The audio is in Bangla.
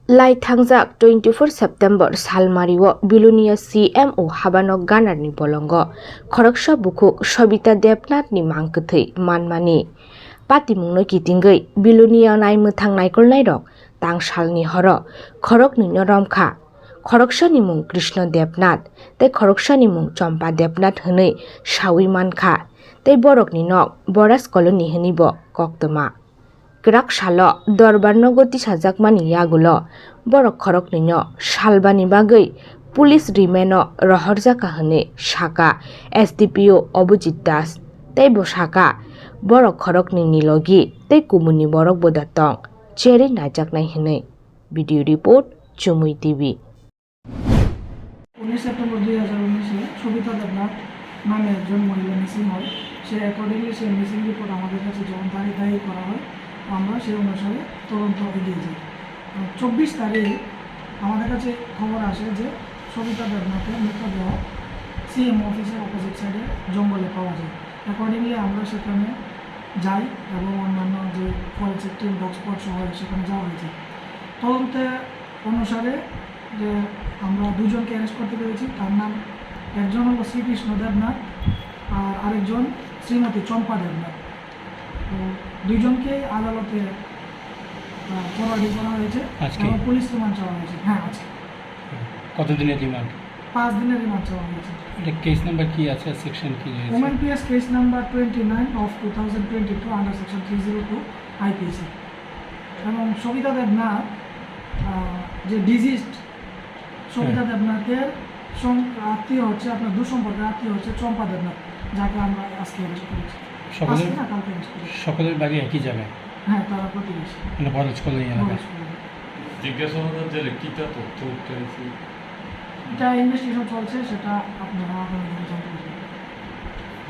Laithangjak 24 September Salmario Bilunia CMO Habanok Ganarni Bolongo Khoroksa Bukuk Sabita Debnath ni Mangkthei Manmani Patimwng no Kitingei Bilunia nai muthang naikol nairok tang salni horo Khoroknwi no romkha Khoroksa ni mung Krishna Debnath tei Khoroksa ni mung Champa Debnath hwnwi sawi mankha tei borok ni nok Boras colony hwnwi bo koktoma Krak salo Dorbar Nogo tisajakmani yagulo borok Khoroknwi no salbani bagui police rimeno Rohorjaka hwnwi saka SDPO Obojit Das tei bo saka borok Khoroknwi ni logi tei kumuni borok boda tong cheri najaknai hwnwi video report CHUMUI TV 19 September 2019 Sabita Debnath নামে একজন মহিলা মিসিং হয়। সে অ্যাকর্ডিংলি সে মিসিং রিপোর্ট আমাদের কাছে যখন তারিখ করা হয় আমরা সেই অনুসারে তদন্ত এগিয়ে যাই। 24 তারিখ আমাদের কাছে খবর আসে যে সবিতা দেবনাথের মৃতদেহ সিএম অফিসের অপোজিট সাইডে জঙ্গলে পাওয়া যায়। অ্যাকর্ডিংলি আমরা সেখানে যাই এবং অন্যান্য যে ফরেন্সিক টিম ডগস্পট সহ সেখানে যাওয়া হয়েছে। তদন্তে অনুসারে যে আমরা দুজনকে অ্যারেস্ট করতে পেরেছি। তার নাম একজন হলো শ্রীকৃষ্ণ দেবনাথ আর আরেকজন শ্রীমতী চম্পা দেবনাথ। তো দুইজনকে আদালতে ফরওয়ার্ডিং করা হয়েছে এবং পুলিশ রিমান্ড চাওয়া হয়েছে। হ্যাঁ আছে। কতদিনের রিমান্ড? 5 দিনের রিমান্ড চাওয়া হয়েছে। এটা কেস নাম্বার কি আছে, সেকশন কি আছে? Women PS case number 29 of 2022 under section 302 IPC. এবং সবিতা দেবনাথ যে ডিজিজড সবিতা দেবনাথের আত্মীয় হচ্ছে আপনার দুঃসম্পর্কের আত্মীয় হচ্ছে চম্পা দেবনাথ, যাকে আমরা আজকে অ্যারেস্ট করেছি। সকলের বাড়ি একই জায়গায়? হ্যাঁ, তারা প্রতিবেশী, মানে বরজ কলোনি এলাকায়। জিজ্ঞাসাবাদের যে লিখিত তথ্য উঠে এটা ইনভেস্টিগেশন চলছে, সেটা আপনারা